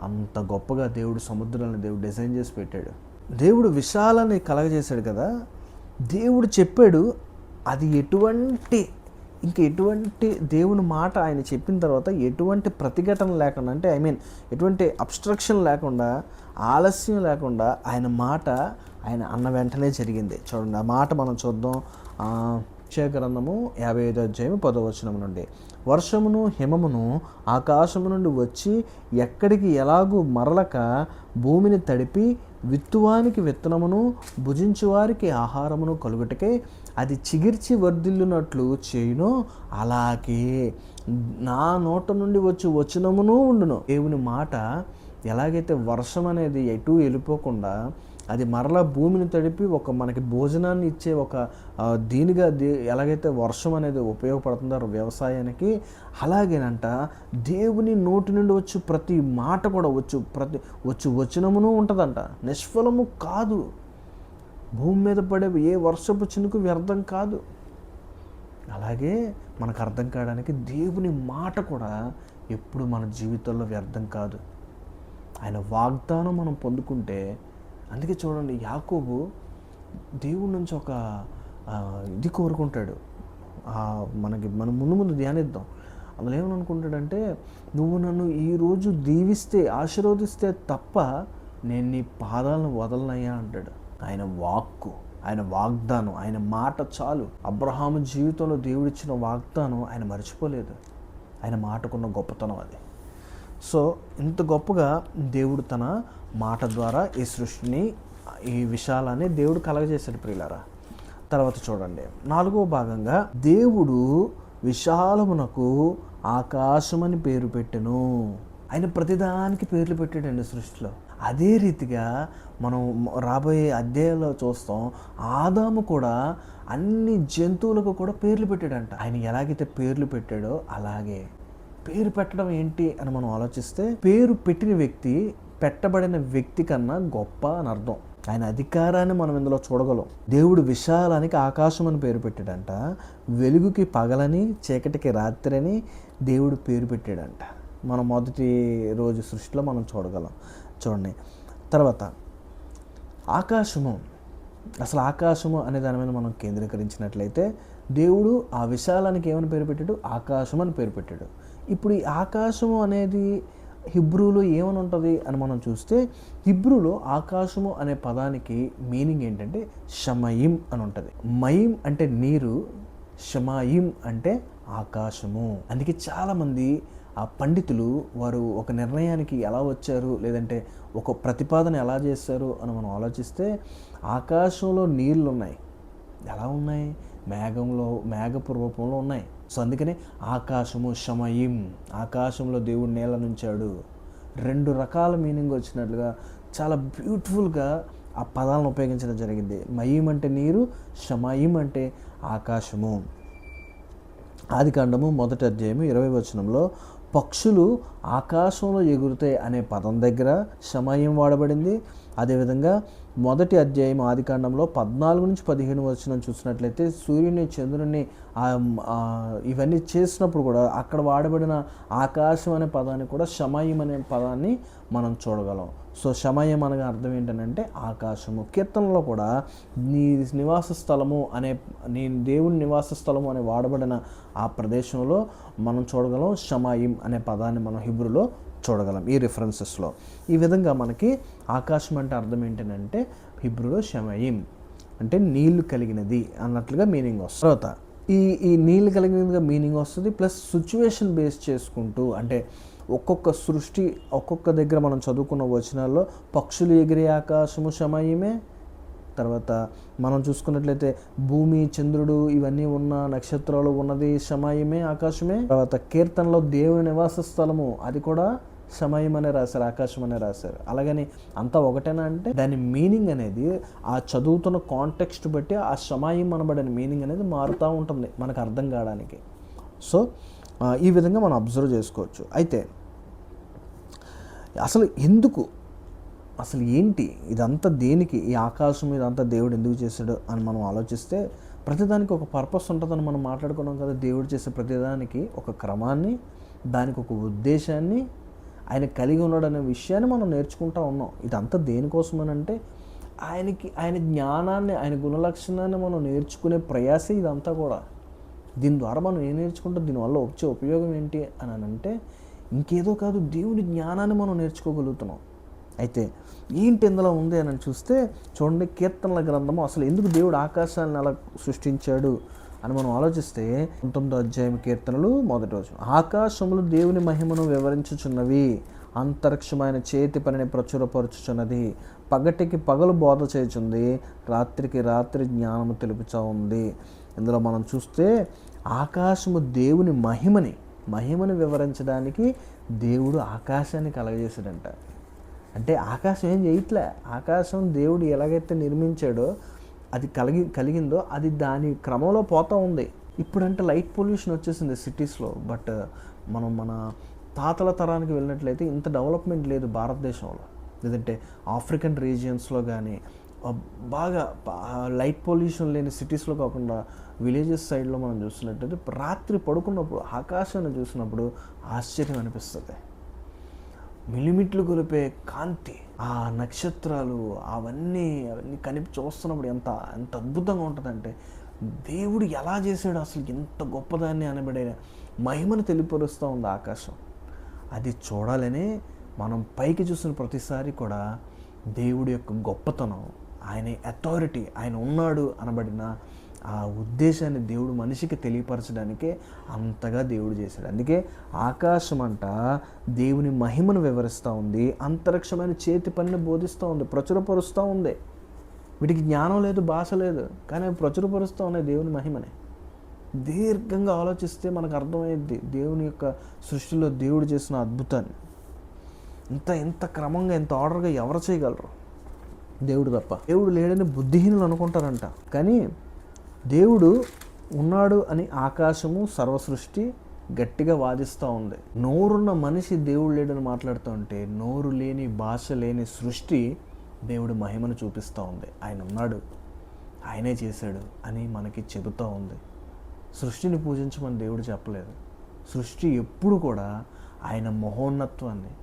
అంత గొప్పగా దేవుడు సముద్రాలను దేవుడు డిజైన్ చేసి పెట్టాడు. దేవుడు విశాలాన్ని కలగజేశాడు కదా. దేవుడు చెప్పాడు, అది ఎటువంటి దేవుని మాట ఆయన చెప్పిన తర్వాత ఎటువంటి ప్రతిఘటన లేకుండా, అంటే ఎటువంటి అబ్స్ట్రక్షన్ లేకుండా, ఆలస్యం లేకుండా ఆయన మాట ఆయన అన్న వెంటనే జరిగింది. చూడండి ఆ మాట మనం చూద్దాం. గ్రంథము 55వ అధ్యాయం 10వ వచనం నుండి, వర్షమును హిమమును ఆకాశము నుండి వచ్చి ఎక్కడికి ఎలాగూ మరలక భూమిని తడిపి విత్తువానికి విత్తనమును భుజించువారికి ఆహారమును కలుగుటకే అది చిగిర్చి వర్ధిల్లునట్లు చేయును, అలాగే నా నోట నుండి వచ్చి వచనమును ఉండును. దేవుని మాట ఎలాగైతే వర్షం అనేది ఎటు వెళ్ళిపోకుండా అది మరలా భూమిని తడిపి మనకి భోజనాన్ని ఇచ్చే దీనిగా ఎలాగైతే వర్షం అనేది ఉపయోగపడుతుందో వ్యవసాయానికి, అలాగేనంట దేవుని నోటి నుండి వచ్చి ప్రతి మాట కూడా వచ్చి వచనమును ఉంటుందంట. నిష్ఫలము కాదు. భూమి మీద పడే ఏ వర్షపు చినుకు వ్యర్థం కాదు. అలాగే మనకు అర్థం కావడానికి దేవుని మాట కూడా ఎప్పుడు మన జీవితంలో వ్యర్థం కాదు. ఆయన వాగ్దానం మనం పొందుకుంటే, అందుకే చూడండి యాకోబు దేవుడి నుంచి ఒక ఇది కోరుకుంటాడు. మనం ముందు ధ్యానిద్దాం. అందులో ఏమని అనుకుంటాడంటే, నువ్వు నన్ను ఈరోజు దీవిస్తే, ఆశీర్వదిస్తే తప్ప నేను నీ పాదాలను వదలనయ్యా అంటాడు. ఆయన వాక్కు, ఆయన వాగ్దానం, ఆయన మాట చాలు. అబ్రహాము జీవితంలో దేవుడిచ్చిన వాగ్దానం ఆయన మర్చిపోలేదు. ఆయన మాటకున్న గొప్పతనం అది. సో ఇంత గొప్పగా దేవుడు తన మాట ద్వారా ఈ సృష్టిని, ఈ విశాలాన్ని దేవుడు కలగజేశాడు ప్రియులారా. తర్వాత చూడండి 4వ భాగంగా, దేవుడు విశాలమునకు ఆకాశమని పేరు పెట్టెను. ఆయన ప్రతిదానికి పేర్లు పెట్టాడండి సృష్టిలో. అదే రీతిగా మనం రాబోయే అధ్యాయంలో చూస్తాం, ఆదాము కూడా అన్ని జంతువులకు కూడా పేర్లు పెట్టాడంట. ఆయన ఎలాగైతే పేర్లు పెట్టాడో అలాగే పేరు పెట్టడం ఏంటి అని మనం ఆలోచిస్తే, పేరు పెట్టిన వ్యక్తి పెట్టబడిన వ్యక్తి కన్నా గొప్ప అని అర్థం. ఆయన అధికారాన్ని మనం ఇందులో చూడగలం. దేవుడు విశాలానికి ఆకాశం అని పేరు పెట్టాడంట. వెలుగుకి పగలని, చీకటికి రాత్రి అని దేవుడు పేరు పెట్టాడంట. మనం మొదటి రోజు సృష్టిలో మనం చూడగలం. చూడండి తర్వాత ఆకాశము, అసలు ఆకాశము అనే దాని మీద మనం కేంద్రీకరించినట్లయితే, దేవుడు ఆ విశాలానికి ఏమని పేరు పెట్టాడు? ఆకాశం అని పేరు పెట్టాడు. ఇప్పుడు ఈ ఆకాశము అనేది హిబ్రూలో ఏమని ఉంటుంది అని మనం చూస్తే, హిబ్రూలో ఆకాశము అనే పదానికి మీనింగ్ ఏంటంటే షమయిం అని ఉంటుంది. మయిం అంటే నీరు, షమాయిం అంటే ఆకాశము. అందుకే చాలామంది ఆ పండితులు వారు ఒక నిర్ణయానికి ఎలా వచ్చారు, లేదంటే ఒక ప్రతిపాదన ఎలా చేశారు అని మనం ఆలోచిస్తే, ఆకాశంలో నీళ్ళు ఉన్నాయి. ఎలా ఉన్నాయి? మేఘపు రూపంలో ఉన్నాయి. సో అందుకనే ఆకాశము షమయిం, ఆకాశంలో దేవుడు నేల నుంచాడు. 2 రకాల మీనింగ్ వచ్చినట్లుగా చాలా బ్యూటిఫుల్గా ఆ పదాలను ఉపయోగించడం జరిగింది. మయిం అంటే నీరు, షమయిం అంటే ఆకాశము. ఆదికాండము 1వ అధ్యాయము 20వ వచనంలో, పక్షులు ఆకాశంలో ఎగురుతాయి అనే పదం దగ్గర షమయిం వాడబడింది. అదేవిధంగా మొదటి అధ్యాయం ఆదికాండంలో 14-15 వచనం చూసినట్లయితే సూర్యుని చంద్రుని ఇవన్నీ చేసినప్పుడు కూడా అక్కడ వాడబడిన ఆకాశం అనే పదాన్ని కూడా షమాయిం అనే పదాన్ని మనం చూడగలం. సో షమాయిం అనగా అర్థం ఏంటంటే ఆకాశము. కీర్తనలో కూడా నీ నివాస స్థలము అనే నీ దేవుని నివాస స్థలము అనే వాడబడిన ఆ ప్రదేశంలో మనం చూడగలం షమాయిం అనే పదాన్ని మనం హిబ్రూలో చూడగలం ఈ రిఫరెన్సెస్లో. ఈ విధంగా మనకి ఆకాశం అంటే అర్థం ఏంటంటే హిబ్రూలో షమాయిం అంటే నీళ్లు కలిగినది అన్నట్లుగా మీనింగ్ వస్తుంది. తర్వాత ఈ నీళ్ళు కలిగినదిగా మీనింగ్ వస్తుంది. ప్లస్ సిచ్యువేషన్ బేస్ చేసుకుంటూ అంటే ఒక్కొక్క సృష్టి ఒక్కొక్క దగ్గర మనం చదువుకున్న వచనాల్లో పక్షులు ఎగిరే ఆకాశము షమాయిమే, తర్వాత మనం చూసుకున్నట్లయితే భూమి చంద్రుడు ఇవన్నీ ఉన్న నక్షత్రాలు ఉన్నది షమాయిమే ఆకాశమే. తర్వాత కీర్తనలో దేవుని నివాస స్థలము అది కూడా షమాయిం అనే రాశారు, ఆకాశం అనే రాశారు. అలాగని అంతా ఒకటేనా అంటే దాని మీనింగ్ అనేది ఆ చదువుతున్న కాంటెక్స్ట్ బట్టి ఆ షమాయిం అనబడిన మీనింగ్ అనేది మారుతూ ఉంటుంది మనకు అర్థం కావడానికి. సో ఈ విధంగా మనం అబ్జర్వ్ చేసుకోవచ్చు. అయితే అసలు ఎందుకు, అసలు ఏంటి ఇదంతా, దేనికి ఈ ఆకాశం ఇదంతా దేవుడు ఎందుకు చేశాడు అని మనం ఆలోచిస్తే ప్రతిదానికి ఒక పర్పస్ ఉంటుందని మనం మాట్లాడుకున్నాం కదా. దేవుడు చేసే ప్రతిదానికి ఒక క్రమాన్ని, దానికి ఒక ఉద్దేశాన్ని ఆయన కలిగి ఉన్నాడు అనే విషయాన్ని మనం నేర్చుకుంటూ ఉన్నాం. ఇదంతా దేనికోసమనంటే ఆయన జ్ఞానాన్ని, ఆయన గుణలక్షణాన్ని మనం నేర్చుకునే ప్రయాసే ఇదంతా కూడా. దీని ద్వారా మనం ఏం నేర్చుకుంటాం, దీనివల్ల వచ్చే ఉపయోగం ఏంటి అని అంటే ఇంకేదో కాదు, దేవుని జ్ఞానాన్ని మనం నేర్చుకోగలుగుతున్నాం. అయితే ఏంటి ఇందులో ఉంది అని చూస్తే చూడండి, కీర్తనల గ్రంథము అసలు ఎందుకు దేవుడు ఆకాశాన్ని అలా సృష్టించాడు అని మనం ఆలోచిస్తే 19వ అధ్యాయం కీర్తనలు 1వ వచనం, ఆకాశములు దేవుని మహిమను వివరించుచున్నవి, అంతరిక్షమైన చేతి పనిని ప్రచురపరుచుచున్నది, పగటికి పగలు బోధ చేయుచుంది, రాత్రికి రాత్రి జ్ఞానము తెలుపుచూ ఉంది. ఇందులో మనం చూస్తే ఆకాశము దేవుని మహిమని వివరించడానికి దేవుడు ఆకాశాన్ని కలగజేశాడంట. అంటే ఆకాశం ఏం చేయట్లే, ఆకాశం దేవుడు ఎలాగైతే నిర్మించాడో అది కలిగిందో అది దాని క్రమంలో పోతూ ఉంది. ఇప్పుడంటే లైట్ పొల్యూషన్ వచ్చేసింది సిటీస్లో, బట్ మనం మన తాతల తరానికి వెళ్ళినట్లయితే ఇంత డెవలప్మెంట్ లేదు భారతదేశంలో. లేదంటే ఆఫ్రికన్ రీజియన్స్లో కానీ బాగా లైట్ పొల్యూషన్ లేని సిటీస్లో కాకుండా విలేజెస్ సైడ్లో మనం చూస్తున్నట్టయితే రాత్రి పడుకున్నప్పుడు ఆకాశాన్ని చూసినప్పుడు ఆశ్చర్యం అనిపిస్తుంది. మిలిమిట్లు కొలిపే కాంతి, ఆ నక్షత్రాలు అవన్నీ చూస్తున్నప్పుడు ఎంత అద్భుతంగా ఉంటుందంటే దేవుడు ఎలా చేశాడు, అసలు ఎంత గొప్పదాన్ని అనబడే మహిమను తెలియపరుస్తూ ఉంది ఆకాశం. అది చూడాలనే మనం పైకి చూసిన ప్రతిసారి కూడా దేవుడి యొక్క గొప్పతనం, ఆయన అథారిటీ, ఆయన ఉన్నాడు అనబడిన ఆ ఉద్దేశాన్ని దేవుడు మనిషికి తెలియపరచడానికే అంతగా దేవుడు చేశాడు. అందుకే ఆకాశం అంట దేవుని మహిమను వివరిస్తూ ఉంది, అంతరిక్షమైన చేతి పనిని బోధిస్తూ ఉంది, ప్రచురపరుస్తూ ఉంది. వీటికి జ్ఞానం లేదు, భాష లేదు, కానీ అవి ప్రచురపరుస్తూ ఉన్నాయి దేవుని మహిమని. దీర్ఘంగా ఆలోచిస్తే మనకు అర్థమయ్యేది దేవుని యొక్క సృష్టిలో దేవుడు చేసిన అద్భుతాన్ని. ఎంత క్రమంగా, ఎంత ఆర్డర్గా ఎవరు చేయగలరు? దేవుడు తప్ప. దేవుడు లేడని బుద్ధిహీనులు అనుకుంటారంట, కానీ దేవుడు ఉన్నాడు అని ఆకాశము సర్వసృష్టి గట్టిగా వాదిస్తూ ఉంది. నోరున్న మనిషి దేవుడు లేడని మాట్లాడుతూ ఉంటే, నోరు లేని భాష లేని సృష్టి దేవుడు మహిమను చూపిస్తూ ఉంది. ఆయన ఉన్నాడు, ఆయనే చేశాడు అని మనకి చెబుతూ ఉంది. సృష్టిని పూజించమని దేవుడు చెప్పలేదు. సృష్టి ఎప్పుడు కూడా ఆయన మహోన్నత్వాన్ని,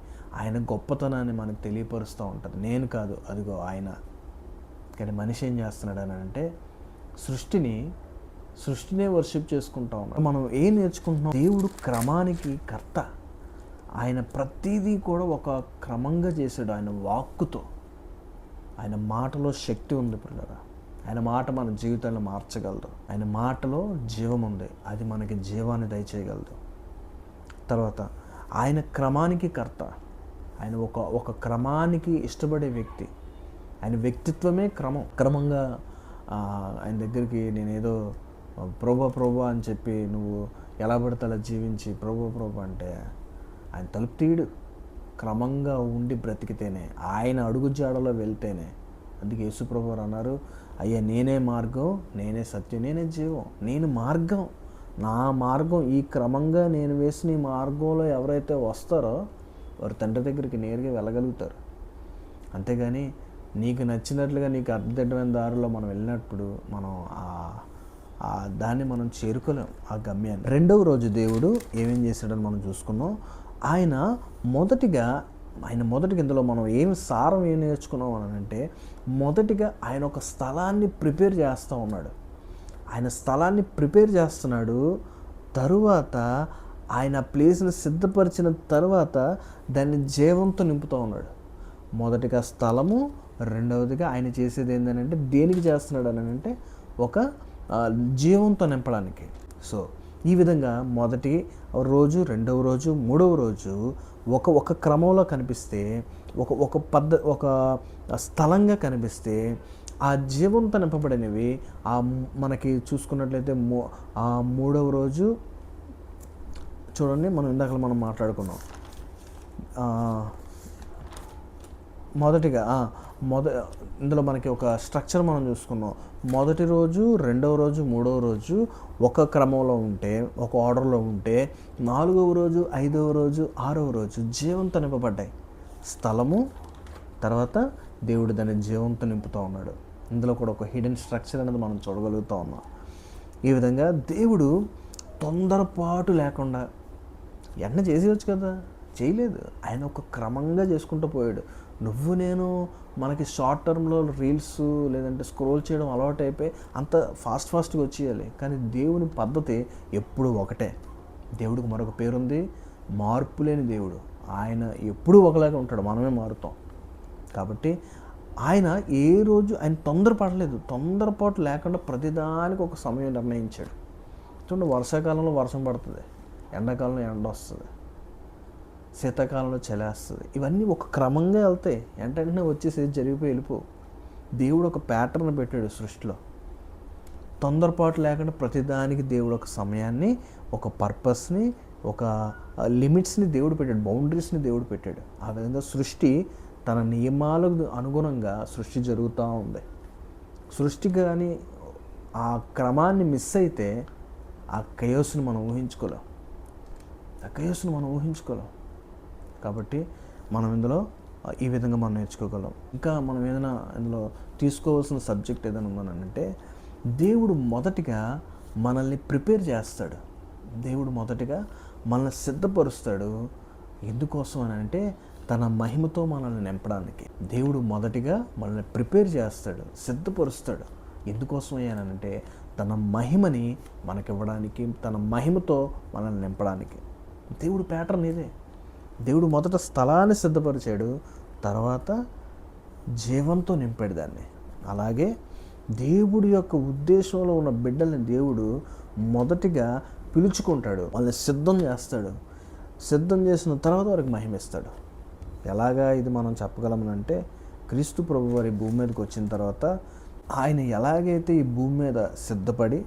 ఆయన గొప్పతనాన్ని మనకు తెలియపరుస్తూ ఉంటుంది. నేను కాదు, అదిగో ఆయన. కానీ మనిషి ఏం చేస్తున్నాడు అని అంటే సృష్టినే వర్షిప్ చేసుకుంటా ఉన్నాం. మనం ఏం నేర్చుకుంటున్నాం? దేవుడు క్రమానికి కర్త. ఆయన ప్రతిదీ కూడా ఒక క్రమంగా చేశాడు. ఆయన వాక్కుతో, ఆయన మాటలో శక్తి ఉంది పిల్లరా. ఆయన మాట మన జీవితాన్ని మార్చగలదు. ఆయన మాటలో జీవం ఉంది, అది మనకి జీవాన్ని దయచేయగలదు. తర్వాత ఆయన క్రమానికి కర్త. ఆయన ఒక క్రమానికి ఇష్టపడే వ్యక్తి. ఆయన వ్యక్తిత్వమే క్రమంగా ఆయన దగ్గరికి నేనేదో ప్రభా అని చెప్పి నువ్వు ఎలా పడితే అలా జీవించి ప్రభా అంటే ఆయన తలుపు తీయడు. క్రమంగా ఉండి బ్రతికితేనే, ఆయన అడుగు జాడలో వెళ్తేనే. అందుకే యేసు ప్రభువారు అన్నారు, అయ్యా నేనే మార్గం, నేనే సత్యం, నేనే జీవం, నేను మార్గం. నా మార్గం ఈ క్రమంగా నేను వేసిన ఈ మార్గంలో ఎవరైతే వస్తారో వారు తండ్రి దగ్గరికి నేరుగా వెళ్ళగలుగుతారు. అంతేగాని నీకు నచ్చినట్లుగా నీకు అర్థమైన దారిలో మనం వెళ్ళినప్పుడు మనం దాన్ని మనం చేరుకోలేం, ఆ గమ్యాన్ని. రెండవ రోజు దేవుడు ఏమేం చేశాడని మనం చూసుకున్నాం. ఆయన మొదటిగా ఇందులో మనం సారం ఏం నేర్చుకున్నాం అని అంటే, మొదటిగా ఆయన ఒక స్థలాన్ని ప్రిపేర్ చేస్తూ ఉన్నాడు. ఆయన స్థలాన్ని ప్రిపేర్ చేస్తున్నాడు. తరువాత ఆయన ప్లేస్ని సిద్ధపరిచిన తర్వాత దాన్ని జీవంతో నింపుతూ ఉన్నాడు. మొదటిగా స్థలము, రెండవదిగా ఆయన చేసేది ఏంటంటే దేనికి చేస్తున్నాడు అని అంటే ఒక జీవంతో నింపడానికి. సో ఈ విధంగా మొదటి రోజు, రెండవ రోజు, మూడవ రోజు ఒక క్రమంలో కనిపిస్తే, ఒక స్థలంగా కనిపిస్తే, ఆ జీవంతో నింపబడినవి మనకి చూసుకున్నట్లయితే మూడవ రోజు చూడండి, మనం మాట్లాడుకున్నాం. మొదటిగా ఇందులో మనకి ఒక స్ట్రక్చర్ మనం చూసుకున్నాం. మొదటి రోజు, రెండవ రోజు, మూడవ రోజు ఒక క్రమంలో ఉంటే, ఒక ఆర్డర్లో ఉంటే, నాలుగవ రోజు, ఐదవ రోజు, ఆరవ రోజు జీవంతో నింపబడ్డాయి. స్థలము, తర్వాత దేవుడు దాన్ని జీవంతో నింపుతూ ఉన్నాడు. ఇందులో కూడా ఒక హిడెన్ స్ట్రక్చర్ అనేది మనం చూడగలుగుతూ ఉన్నాం. ఈ విధంగా దేవుడు తొందరపాటు లేకుండా చేసేయచ్చు కదా, చేయలేదు. ఆయన ఒక క్రమంగా చేసుకుంటూ పోయాడు. నువ్వు నేను మనకి షార్ట్ టర్మ్లో రీల్స్ లేదంటే స్క్రోల్ చేయడం అలవాటు అయిపోయి అంత ఫాస్ట్గా వచ్చేయాలి. కానీ దేవుని పద్ధతి ఎప్పుడూ ఒకటే. దేవుడికి మరొక పేరుంది, మార్పు లేని దేవుడు. ఆయన ఎప్పుడూ ఒకలాగా ఉంటాడు, మనమే మారుతాం. కాబట్టి ఆయన తొందరపడలేదు. తొందరపాటు లేకుండా ప్రతిదానికి ఒక సమయం నిర్ణయించాడు. చూడండి, వర్షాకాలంలో వర్షం పడుతుంది, ఎండాకాలంలో ఎండ వస్తుంది, శీతాకాలంలో చలేస్తుంది. ఇవన్నీ ఒక క్రమంగా వెళ్తాయి. వెంటనే వచ్చేసి జరిగిపోయి వెళ్ళిపో. దేవుడు ఒక ప్యాటర్న్ పెట్టాడు సృష్టిలో. తొందరపాటు లేకుండా ప్రతిదానికి దేవుడు ఒక సమయాన్ని, ఒక పర్పస్ని, ఒక లిమిట్స్ని దేవుడు పెట్టాడు, బౌండరీస్ని దేవుడు పెట్టాడు. ఆ విధంగా సృష్టి తన నియమాలకు అనుగుణంగా సృష్టి జరుగుతూ ఉంది. సృష్టి కానీ ఆ క్రమాన్ని మిస్ అయితే ఆ కయోస్ని మనం ఊహించుకోలేం. కాబట్టి మనం ఇందులో ఈ విధంగా మనం నేర్చుకోగలం. ఇంకా మనం ఏదైనా ఇందులో తీసుకోవాల్సిన సబ్జెక్ట్ ఏదైనా ఉందనంటే, దేవుడు మొదటిగా మనల్ని ప్రిపేర్ చేస్తాడు. దేవుడు మొదటిగా మనల్ని సిద్ధపరుస్తాడు. ఎందుకోసం అని అంటే తన మహిమతో మనల్ని నింపడానికి. దేవుడు మొదటిగా మనల్ని ప్రిపేర్ చేస్తాడు, సిద్ధపరుస్తాడు. ఎందుకోసం అయ్యానంటే తన మహిమని మనకివ్వడానికి, తన మహిమతో మనల్ని నింపడానికి. దేవుడు ప్యాటర్న్ ఇదే. దేవుడు మొదట స్థలాన్ని సిద్ధపరిచాడు, తర్వాత జీవంతో నింపాడు దాన్ని. అలాగే దేవుడి యొక్క ఉద్దేశంలో ఉన్న బిడ్డల్ని దేవుడు మొదటిగా పిలుచుకుంటాడు, వాళ్ళని సిద్ధం చేస్తాడు. సిద్ధం చేసిన తర్వాత వారికి మహిమిస్తాడు. ఎలాగా ఇది మనం చెప్పగలమనంటే, క్రీస్తు ప్రభు వారి భూమి మీదకి వచ్చిన తర్వాత ఆయన ఎలాగైతే ఈ భూమి మీద సిద్ధపడి,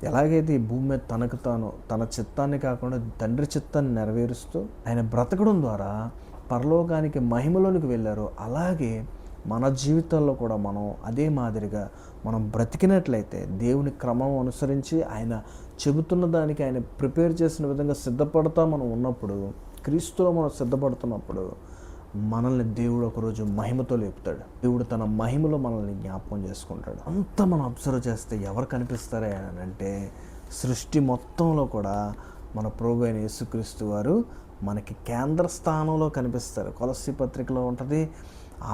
ఎలాగైతే ఈ భూమి మీద తనకు తాను తన చిత్తాన్ని కాకుండా తండ్రి చిత్తాన్ని నెరవేరుస్తూ ఆయన బ్రతకడం ద్వారా పరలోకానికి మహిమలోనికి వెళ్ళారో, అలాగే మన జీవితాల్లో కూడా మనం అదే మాదిరిగా మనం బ్రతికినట్లయితే, దేవుని క్రమం అనుసరించి ఆయన చెబుతున్న దానికి ఆయన ప్రిపేర్ చేసిన విధంగా సిద్ధపడతా మనం ఉన్నప్పుడు, క్రీస్తులో మనం సిద్ధపడుతున్నప్పుడు మనల్ని దేవుడు ఒకరోజు మహిమతో లేపుతాడు. దేవుడు తన మహిమలో మనల్ని జ్ఞాపకం చేసుకుంటాడు. అంతా మనం అబ్జర్వ్ చేస్తే ఎవరు కనిపిస్తారే అని అంటే, సృష్టి మొత్తంలో కూడా మన ప్రభు అయిన యేసుక్రీస్తు వారు మనకి కేంద్ర స్థానంలో కనిపిస్తారు. కొలస్సీ పత్రికలో ఉంటుంది,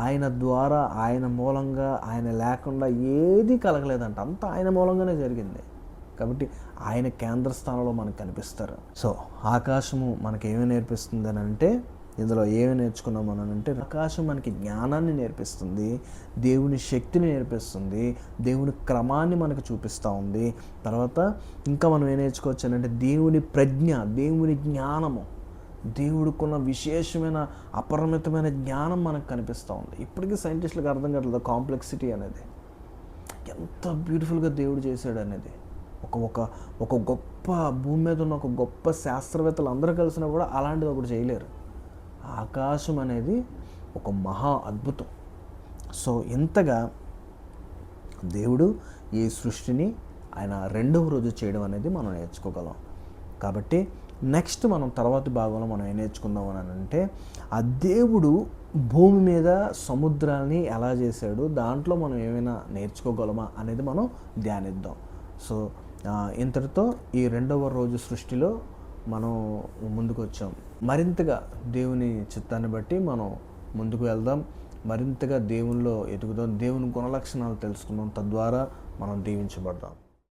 ఆయన ద్వారా, ఆయన మూలంగా, ఆయన లేకుండా ఏది కలగలేదంట. అంతా ఆయన మూలంగానే జరిగింది. కాబట్టి ఆయన కేంద్ర స్థానంలో మనకు కనిపిస్తారు. సో ఆకాశము మనకి ఏమి నేర్పిస్తుంది అని అంటే, ఇందులో ఏమి నేర్చుకున్నాం అని అంటే, ఆకాశం మనకి జ్ఞానాన్ని నేర్పిస్తుంది, దేవుని శక్తిని నేర్పిస్తుంది, దేవుని క్రమాన్ని మనకు చూపిస్తూ ఉంది. తర్వాత ఇంకా మనం ఏం నేర్చుకోవచ్చు అని అంటే, దేవుని ప్రజ్ఞ, దేవుని జ్ఞానము, దేవుడికున్న విశేషమైన అపరిమితమైన జ్ఞానం మనకు కనిపిస్తూ ఉంది. ఇప్పటికీ సైంటిస్టులకు అర్థం కావట్లేదు కాంప్లెక్సిటీ అనేది, ఎంత బ్యూటిఫుల్గా దేవుడు చేశాడు అనేది. ఒక గొప్ప భూమి మీద ఉన్న ఒక గొప్ప శాస్త్రవేత్తలు అందరూ కలిసినా కూడా అలాంటిది ఒకటి చేయలేరు. ఆకాశం అనేది ఒక మహా అద్భుతం. సో ఇంతగా దేవుడు ఈ సృష్టిని ఆయన రెండవ రోజు చేయడం అనేది మనం నేర్చుకోగలం. కాబట్టి నెక్స్ట్ మనం తర్వాతి భాగంలో మనం ఏం నేర్చుకుందాం అని అంటే ఆ దేవుడు భూమి మీద సముద్రాన్ని ఎలా చేశాడు, దాంట్లో మనం ఏమైనా నేర్చుకోగలమా అనేది మనం ధ్యానిద్దాం. సో ఇంతటితో ఈ 2వ రోజు సృష్టిలో మనం ముందుకు వచ్చాం. మరింతగా దేవుని చిత్తాన్ని బట్టి మనం ముందుకు వెళ్దాం, మరింతగా దేవునిలో ఎదుగుదాం, దేవుని గుణలక్షణాలు తెలుసుకుందాం, తద్వారా మనం దీవించబడదాం.